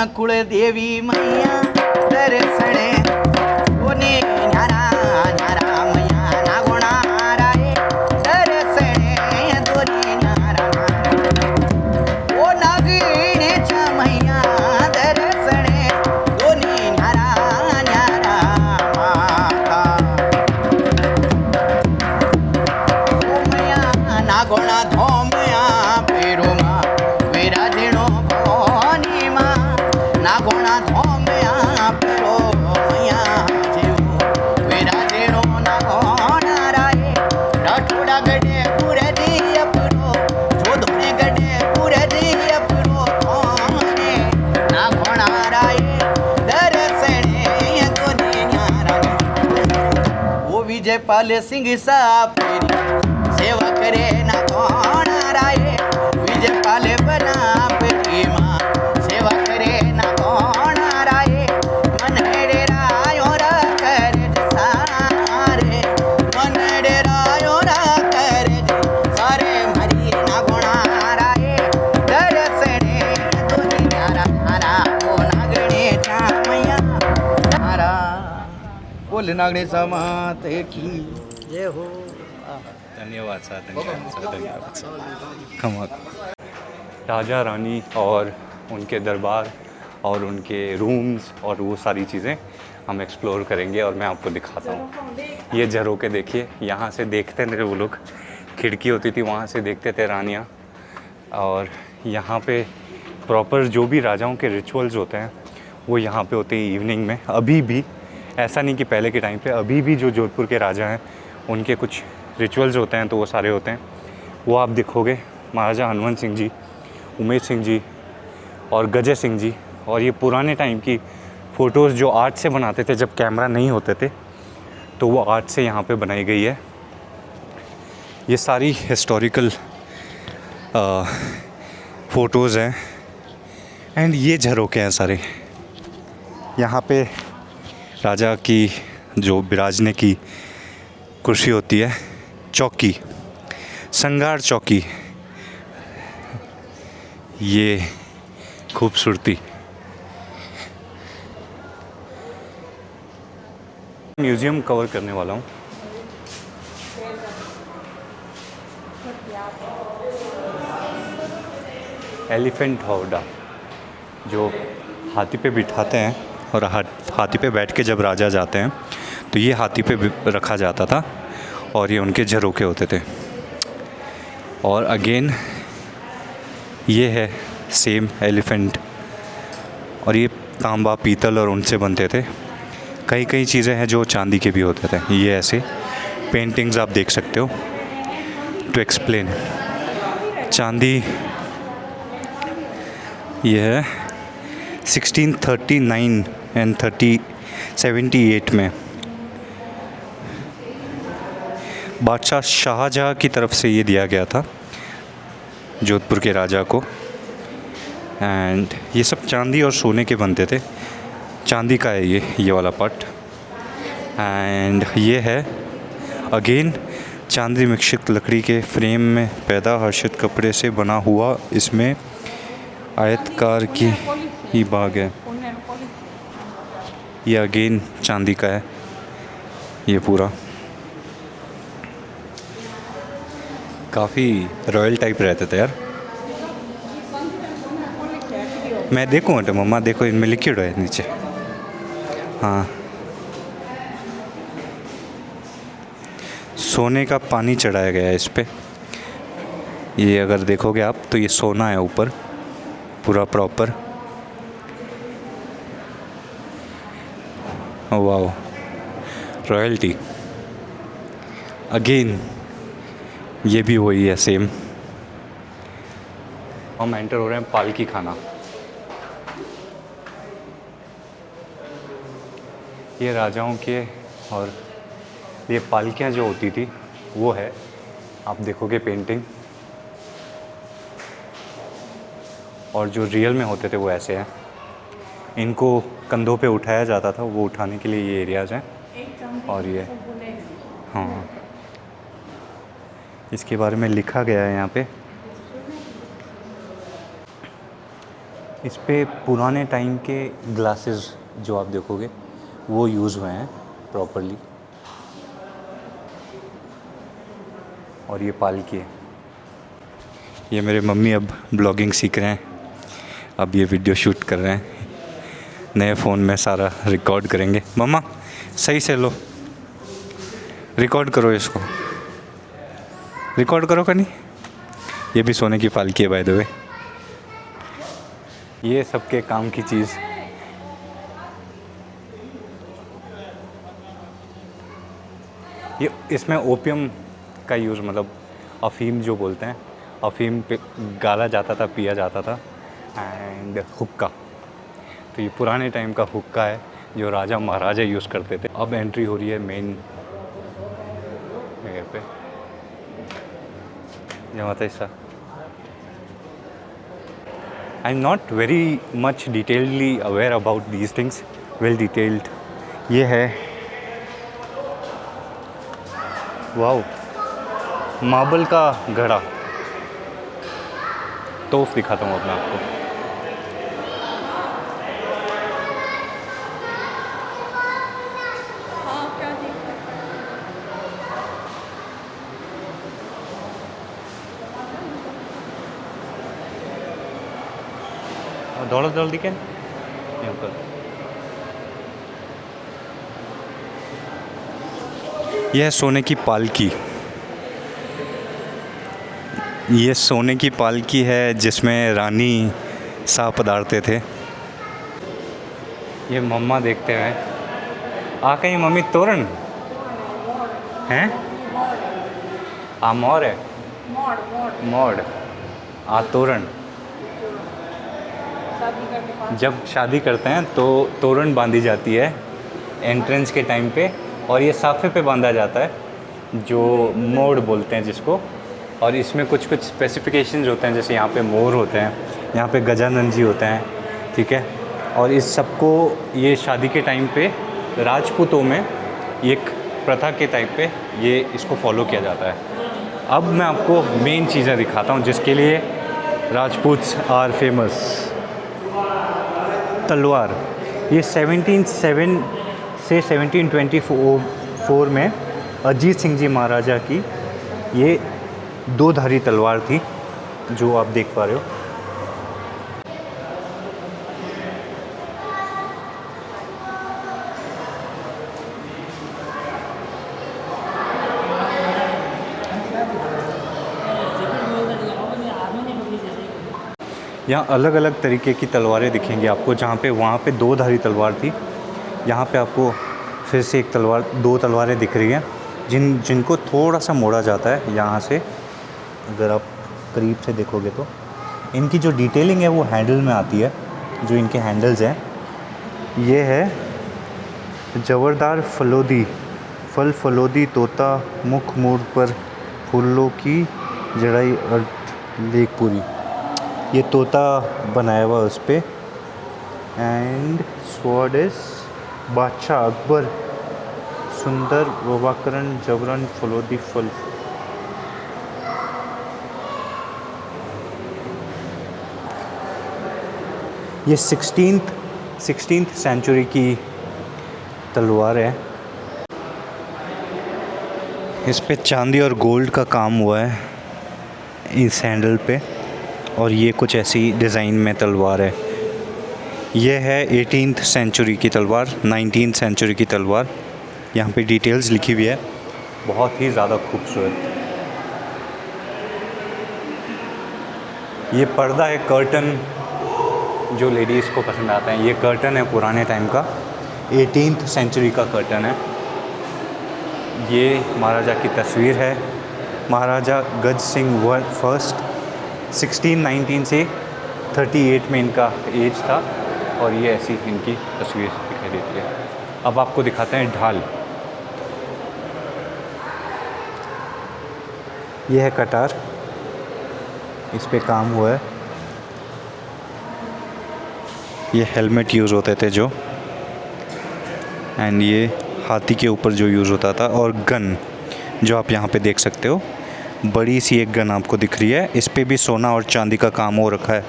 कुल देवी मैया दर्शने कोने न्यारा न्यारा मैया नागोणा राये दर्शने दोरी न्यारा ओ नागिणीच्या मैया दर्शने दोनी न्यारा न्यारा माता ओ मैया नागोणा धोमया पेरुमा विराजिणो भवानीमा नागोणा धोमया पेरो मैया जीव विराजिणो नागोणा राये राठोडा गडे पुरदी अपरो जोधोणे गडे पुरदी अपरो कोने नागोणा राये दर्शने कोने न्यारा ओ विजयपाल सिंह सापेरी सेवा करे नागोणा राये विजयपाल बना प्रेमा सेवा करे नागोणा राये मनडे रायो रा करे सारे मनडे रायो रा करे सारे मरी नागोणा राये दर्शने दोनी न्यारा न्यारा ओ नागणेच्या मैया न्यारा बोल नागणेचा मात की जय हो. धन्यवाद सर, धन्यवाद सर. कमाल. राजा रानी और उनके दरबार और उनके रूम्स और वो सारी चीज़ें हम एक्सप्लोर करेंगे और मैं आपको दिखाता हूँ. ये झरोके देखिए, यहाँ से देखते थे वो लोग, खिड़की होती थी वहाँ से देखते थे रानियाँ. और यहाँ पे प्रॉपर जो भी राजाओं के रिचुअल्स होते हैं वो यहाँ पे होते हैं इवनिंग में. अभी भी ऐसा नहीं कि पहले के टाइम पे, अभी भी जो जोधपुर के राजा हैं उनके कुछ रिचुअल्स होते हैं तो वो सारे होते हैं. वो आप देखोगे महाराजा हनुमंत सिंह जी, उमेश सिंह जी और गजय सिंह जी. और ये पुराने टाइम की फ़ोटोज़ जो आर्ट से बनाते थे जब कैमरा नहीं होते थे, तो वो आर्ट से यहाँ पे बनाई गई है. ये सारी हिस्टोरिकल फ़ोटोज़ हैं. एंड ये झरोके हैं सारे. यहाँ पे राजा की जो बिराजने की कुर्सी होती है, चौकी, संगार चौकी, ये खूबसूरती. म्यूज़ियम कवर करने वाला हूँ. एलिफेंट हौडा, जो हाथी पे बिठाते हैं और हाथी पे बैठ के जब राजा जाते हैं तो ये हाथी पे रखा जाता था और ये उनके झरोके होते थे. और अगेन ये है सेम एलिफेंट, और ये तांबा, पीतल और उनसे बनते थे. कई कई चीज़ें हैं जो चांदी के भी होते थे. ये ऐसे पेंटिंग्स आप देख सकते हो. टू एक्सप्लेन, चांदी ये है 1639 एंड 3078 में बादशाह शाहजहाँ की तरफ से ये दिया गया था जोधपुर के राजा को. एंड ये सब चांदी और सोने के बनते थे. चांदी का है ये वाला पार्ट. एंड ये है अगेन चांदी मिश्रित लकड़ी के फ्रेम में पैदा हर्षित कपड़े से बना हुआ. इसमें आयतकार की ही बाग है. ये अगेन चांदी का है ये पूरा. काफ़ी रॉयल टाइप रहते थे यार. मैं देखूँ तो मम्मा देखो, इनमें लिक्विड है नीचे. हाँ, सोने का पानी चढ़ाया गया है इस पे. ये अगर देखोगे आप तो ये सोना है ऊपर पूरा प्रॉपर. Wow, royalty. अगेन ये भी वही है सेम. हम एंटर हो रहे हैं पालकी खाना. ये राजाओं के, और ये पालकियाँ जो होती थी वो है, आप देखोगे पेंटिंग. और जो रियल में होते थे वो ऐसे हैं. इनको कंधों पे उठाया जाता था, वो उठाने के लिए ये एरियाज़ हैं. और ये हाँ, इसके बारे में लिखा गया है यहाँ पे. इस पे पुराने टाइम के ग्लासेस जो आप देखोगे वो यूज़ हुए हैं प्रॉपरली। और ये पालकी है। ये मेरे मम्मी अब ब्लॉगिंग सीख रहे हैं, अब ये वीडियो शूट कर रहे हैं, नए फ़ोन में सारा रिकॉर्ड करेंगे। मम्मा सही से लो, रिकॉर्ड करो, इसको रिकॉर्ड करो का नहीं। ये भी सोने की पालकी है बाय द वे। ये सबके काम की चीज़। ये इसमें ओपियम का यूज़, मतलब अफ़ीम जो बोलते हैं, अफ़ीम पे गाला जाता था, पिया जाता था। एंड हुक्का, तो ये पुराने टाइम का हुक्का है जो राजा महाराजा यूज़ करते थे। अब एंट्री हो रही है मेन जगह पे। जय माता दी। I am not very much detailedly aware about these things, well detailed. ये है, वाओ, मार्बल का घड़ा। तोफ दिखाता हूँ अपने आपको। दौड़ जल्दी के यह है सोने की पालकी। ये सोने की पालकी है जिसमें रानी शाह पधारते थे। ये मम्मा देखते हुए आ कहीं मम्मी तोरण हैं, मोर है, मोड़ आ तोरण। जब शादी करते हैं तो तोरण बांधी जाती है एंट्रेंस के टाइम पे, और ये साफे पे बांधा जाता है जो मोड़ बोलते हैं जिसको। और इसमें कुछ कुछ स्पेसिफिकेशंस होते हैं, जैसे यहाँ पे मोर होते हैं, यहाँ पे गजानन जी होते हैं, ठीक है। और इस सबको ये शादी के टाइम पे राजपूतों में एक प्रथा के टाइप पे ये इसको फॉलो किया जाता है। अब मैं आपको मेन चीज़ें दिखाता हूँ जिसके लिए राजपूत्स आर फेमस। तलवार, ये 1707 से 1724 में अजीत सिंह जी महाराजा की ये दो धारी तलवार थी जो आप देख पा रहे हो। यहाँ अलग अलग तरीके की तलवारें दिखेंगी आपको, जहाँ पे वहाँ पे दो धारी तलवार थी, यहाँ पे आपको फिर से एक तलवार, दो तलवारें दिख रही हैं जिनको थोड़ा सा मोड़ा जाता है यहाँ से। अगर आप करीब से देखोगे तो इनकी जो डिटेलिंग है वो हैंडल में आती है, जो इनके हैंडल्स हैं। ये है जवरदार फलोदी, फल फलोदी तोता, मुख मूड पर फूलों की जड़ाई अर्थ लेख पूरी। ये तोता बनाया हुआ उस पर। एंड स्वॉर्ड इज बादशाह अकबर, सुंदर ववाकरण जबरन फलोदी फल। ये 16th सेंचुरी की तलवार है। इस पे चांदी और गोल्ड का काम हुआ है इस हैंडल पे, और ये कुछ ऐसी डिज़ाइन में तलवार है। ये है 18th सेंचुरी की तलवार, 19th सेंचुरी की तलवार। यहाँ पे डिटेल्स लिखी हुई है, बहुत ही ज़्यादा खूबसूरत। ये पर्दा है, कर्टन, जो लेडीज़ को पसंद आता है। ये कर्टन है पुराने टाइम का, 18th सेंचुरी का कर्टन है। ये महाराजा की तस्वीर है, महाराजा गज सिंह फर्स्ट। 1619 से 38 में इनका एज था, और ये ऐसी इनकी तस्वीर दिखाई देती है। अब आपको दिखाते हैं ढाल। ये है कटार, इस पे काम हुआ है। ये हेलमेट यूज़ होते थे जो, एंड ये हाथी के ऊपर जो यूज़ होता था। और गन जो आप यहाँ पे देख सकते हो, बड़ी सी एक गन आपको दिख रही है, इस पे भी सोना और चांदी का काम हो रखा है।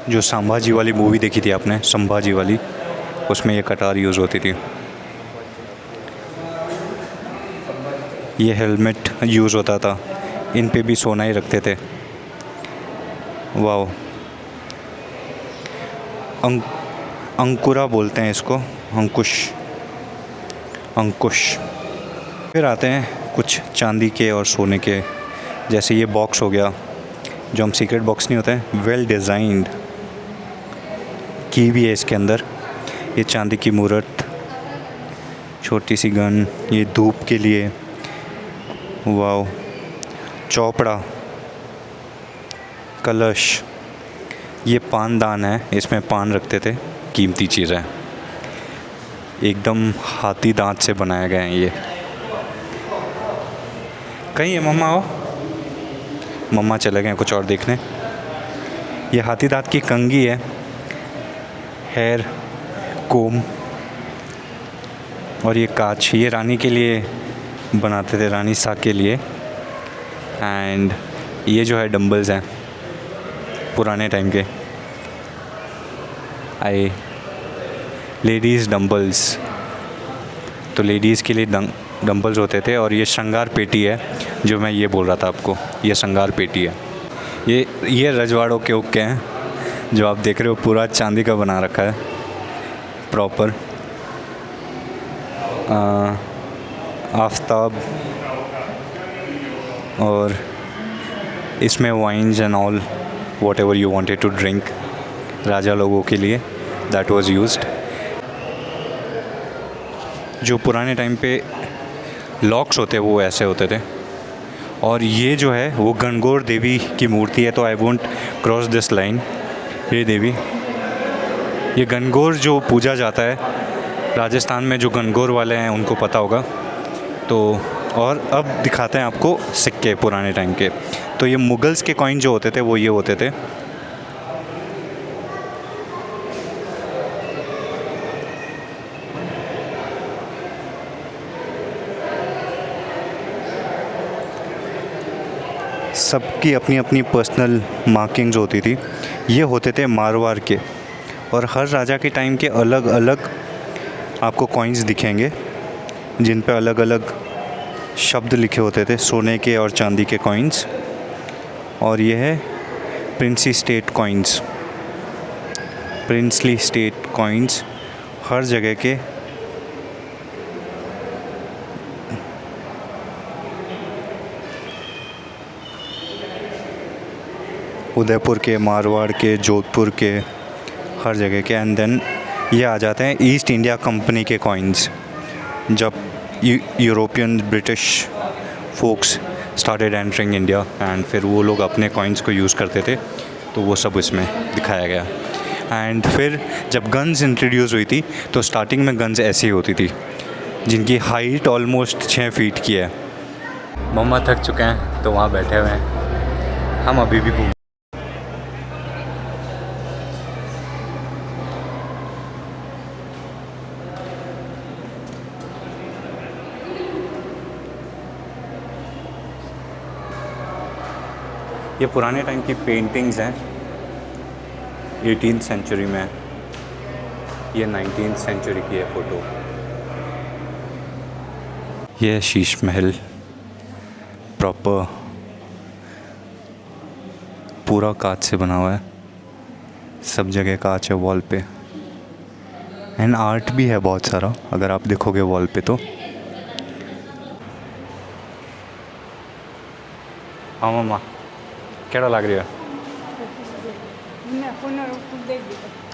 जो संभाजी वाली मूवी देखी थी आपने, संभाजी वाली, उसमें ये कटार यूज़ होती थी। ये हेलमेट यूज़ होता था, इन पे भी सोना ही रखते थे। वाओ। अंकुरा बोलते हैं इसको, अंकुश, अंकुश। फिर आते हैं कुछ चांदी के और सोने के, जैसे ये बॉक्स हो गया, जो हम सीक्रेट बॉक्स नहीं होते हैं, वेल डिज़ाइंड की भी है इसके अंदर। ये चांदी की मूर्त, छोटी सी गन, ये धूप के लिए। वाओ। चौपड़ा, कलश, ये पानदान है, इसमें पान रखते थे, कीमती चीज़ है, एकदम हाथी दांत से बनाया गया है ये। कहीं है मम्मा? हो, मम्मा चले गए कुछ और देखने। ये हाथी दांत की कंघी है, हेयर कोम, और ये कांच, ये रानी के लिए बनाते थे, रानी साग के लिए। एंड ये जो है डंबल्स हैं पुराने टाइम के, आए लेडीज़ डंबल्स, तो लेडीज़ के लिए डंबल्स होते थे। और ये श्रृंगार पेटी है, जो मैं ये बोल रहा था आपको, ये श्रृंगार पेटी है। ये रजवाड़ों के हुक्के हैं, जो आप देख रहे हो, पूरा चांदी का बना रखा है प्रॉपर। आफ्ताब, और इसमें wines and all whatever you wanted to drink, राजा लोगों के लिए दैट वाज यूज्ड। जो पुराने टाइम पे लॉक्स होते वो ऐसे होते थे। और ये जो है वो गणगौर देवी की मूर्ति है, तो I won't cross this line. ये देवी, ये गणगौर जो पूजा जाता है राजस्थान में, जो गणगौर वाले हैं उनको पता होगा। तो और अब दिखाते हैं आपको सिक्के पुराने टाइम के। तो ये मुगल्स के कॉइन जो होते थे वो ये होते थे। सबकी अपनी अपनी पर्सनल मार्किंग्स होती थी। ये होते थे मारवाड़ के, और हर राजा के टाइम के अलग अलग आपको कॉइन्स दिखेंगे, जिन पे अलग अलग शब्द लिखे होते थे, सोने के और चांदी के कॉइन्स। और ये है princely state coins, princely state coins हर जगह के। उदयपुर के, मारवाड़ के, जोधपुर के, हर जगह के। एंड देन ये आ जाते हैं ईस्ट इंडिया कंपनी के कॉइन्स, जब European British folks started entering India, and फिर वो लोग अपने कॉइन्स को यूज़ करते थे, तो वो सब इसमें दिखाया गया। एंड फिर जब गन्स इंट्रोड्यूस हुई थी, तो स्टार्टिंग में गन्स ऐसी होती थी, जिनकी हाइट ऑलमोस्ट 6 फीट की है। मम्मा थक चुके हैं, तो वहाँ बैठे हुए हैं, हम अभी भी घूम। ये पुराने टाइम की पेंटिंग्स हैं, 18th सेंचुरी में, ये 19th सेंचुरी की है फ़ोटो। ये शीश महल प्रॉपर पूरा कांच से बना हुआ है, सब जगह कांच है वॉल पे। एंड आर्ट भी है बहुत सारा, अगर आप देखोगे वॉल पे तो। हाँ मम्मा, केड़ा लग रहा है?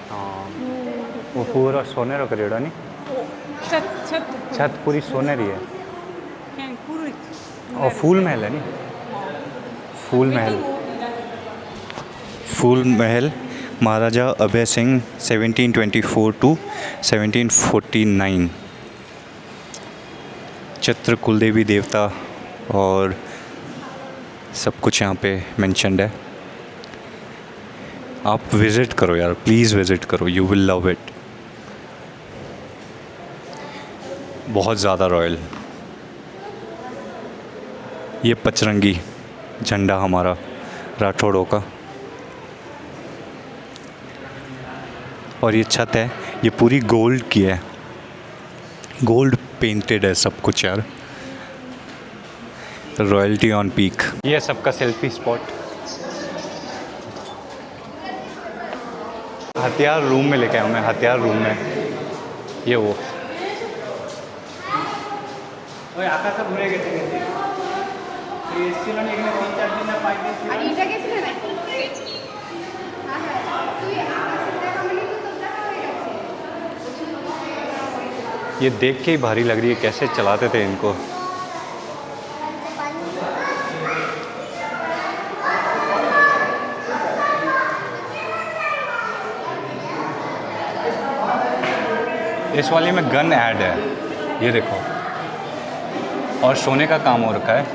हाँ, वो पूरा सोने रो करेड़ा नहीं, छत पूरी सोने रही है। और फूल महल है नहीं, फूल महल, फूल महल महाराजा अभय सिंह 1724 टू 1749। चित्र कुलदेवी देवता और सब कुछ यहाँ पे मेंशन्ड है। आप विज़िट करो यार, प्लीज़ विज़िट करो, यू विल लव इट। बहुत ज़्यादा रॉयल। ये पचरंगी झंडा हमारा राठौड़ों का, और ये छत है, ये पूरी गोल्ड की है, गोल्ड पेंटेड है सब कुछ यार। Royalty on peak. ये सबका सेल्फी स्पॉट। हथियार रूम में लेके आया हूँ मैं, हथियार रूम में। ये वो ये देख के ही भारी लग रही है, कैसे चलाते थे इनको। इस वाले में गन ऐड है, ये देखो, और सोने का काम हो रखा है।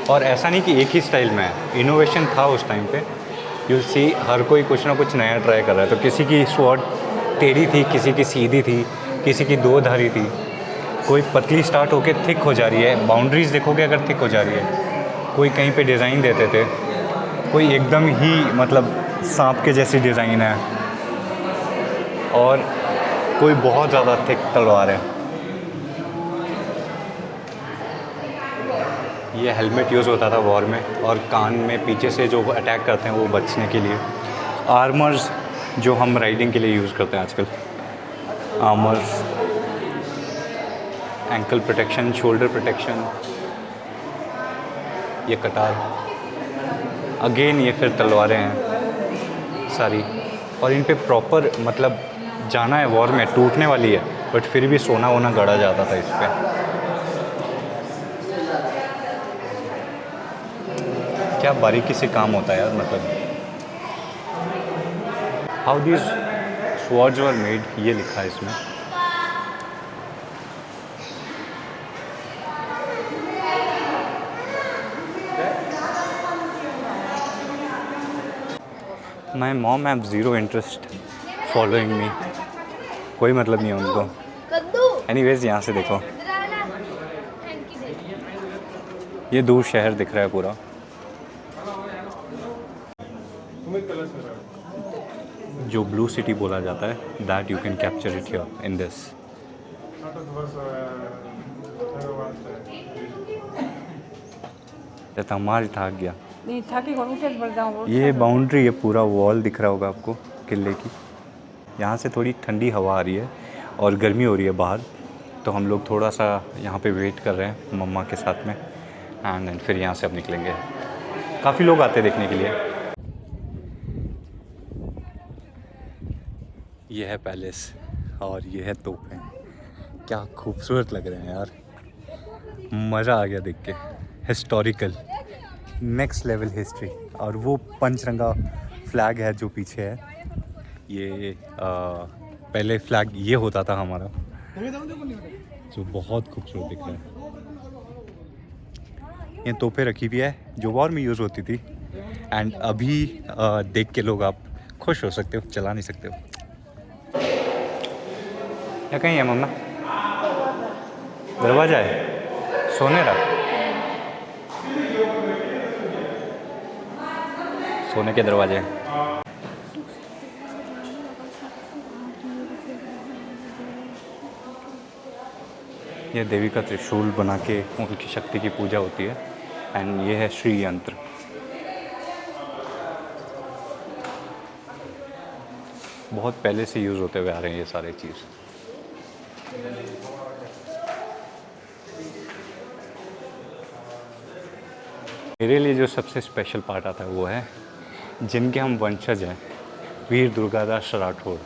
और ऐसा नहीं कि एक ही स्टाइल में है, इनोवेशन था उस टाइम पे। यूल सी हर कोई कुछ ना कुछ नया ट्राई कर रहा है। तो किसी की स्वॉर्ड टेढ़ी थी, किसी की सीधी थी, किसी की दो धारी थी, कोई पतली स्टार्ट होके थिक हो जा रही है, बाउंड्रीज देखोगे अगर थिक हो जा रही है। कोई कहीं पे डिज़ाइन देते थे, कोई एकदम ही मतलब सांप के जैसी डिज़ाइन है, और कोई बहुत ज़्यादा थिक तलवार है। ये हेलमेट यूज़ होता था वॉर में, और कान में पीछे से जो अटैक करते हैं वो बचने के लिए। आर्मर्स जो हम राइडिंग के लिए यूज़ करते हैं आजकल, armours, ankle protection, shoulder protection. ये कटार, अगेन ये फिर तलवारें हैं सारी, और इन पे प्रॉपर मतलब जाना है वॉर में, टूटने वाली है बट फिर भी सोना वोना गढ़ा जाता था इस पर। क्या बारीकी से काम होता है यार, मतलब how these swords were made, ये लिखा है इसमें। My mom have zero interest following me, कोई मतलब नहीं है उनको। एनीवेज यहाँ से देखो, ये दूर शहर दिख रहा है पूरा। जो ब्लू सिटी बोला जाता है, that you can capture it here in this. Tamar थक गया। ये बाउंड्री, ये पूरा वॉल दिख रहा होगा आपको किले की। यहाँ से थोड़ी ठंडी हवा आ रही है और गर्मी हो रही है बाहर, तो हम लोग थोड़ा सा यहाँ पे वेट कर रहे हैं मम्मा के साथ में, एंड फिर यहाँ से अब निकलेंगे। काफ़ी लोग आते हैं देखने के लिए। ये है पैलेस और ये है तोपें। क्या खूबसूरत लग रहे हैं यार, मज़ा आ गया देख के। Historical, next level history. और वो पंचरंगा फ्लैग है जो पीछे है, ये पहले फ्लैग ये होता था हमारा, जो बहुत खूबसूरत दिख रहा है। ये तोपें रखी हुई है जो वॉर में यूज़ होती थी, एंड अभी देख के लोग आप खुश हो सकते हो, चला नहीं सकते हो। क्या कहीं है मम्मा? दरवाजा है सोने का, सोने के दरवाजे हैं। ये देवी का त्रिशूल बना के उनकी शक्ति की पूजा होती है, एंड ये है श्री यंत्र। बहुत पहले से यूज़ होते हुए आ रहे हैं ये सारे चीज़। मेरे लिए जो सबसे स्पेशल पार्ट आता है वो है जिनके हम वंशज हैं, वीर दुर्गादास राठौड़।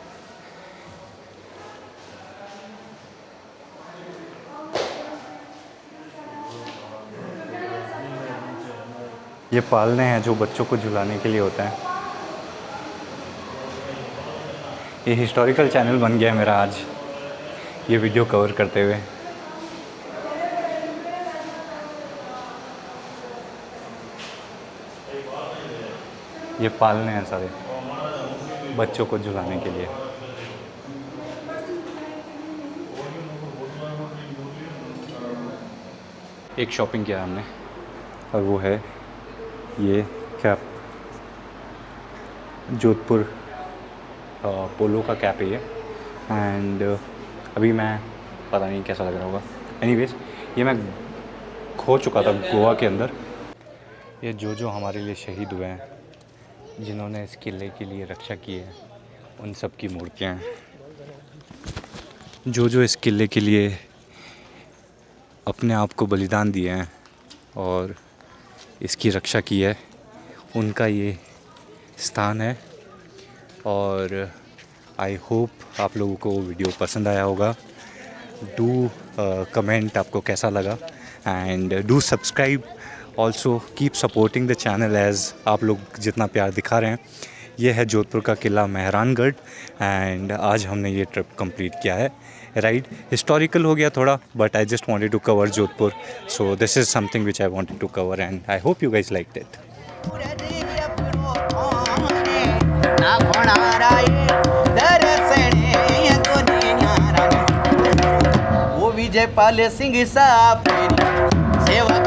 ये पालने हैं जो बच्चों को झुलाने के लिए होता है। ये हिस्टोरिकल चैनल बन गया है मेरा आज, ये वीडियो कवर करते हुए। ये पालने हैं सारे बच्चों को झुलाने के लिए। एक शॉपिंग किया हमने, और वो है ये कैप, जोधपुर पोलो का कैप है ये। एंड अभी मैं पता नहीं कैसा लग रहा होगा। एनीवेज ये मैं खो चुका था गोवा के अंदर। ये जो हमारे लिए शहीद हुए हैं, जिन्होंने इस किले के लिए रक्षा की है, उन सब की मूर्तियाँ हैं। जो इस किले के लिए अपने आप को बलिदान दिए हैं और इसकी रक्षा की है, उनका ये स्थान है। और आई होप आप लोगों को वीडियो पसंद आया होगा। डू कमेंट आपको कैसा लगा and do subscribe. Also keep supporting the channel as आप लोग जितना प्यार दिखा रहे हैं। ये है जोधपुर का किला मेहरानगढ़ एंड आज हमने ये ट्रिप कंप्लीट किया है। राइड हिस्टोरिकल हो गया थोड़ा, but I just wanted to cover Jodhpur, so this is something which I wanted to cover and I hope you guys liked it. ना घोणाराये दरसणे कोणी न्याराने वो विजयपाल सिंग साफेरी सेवा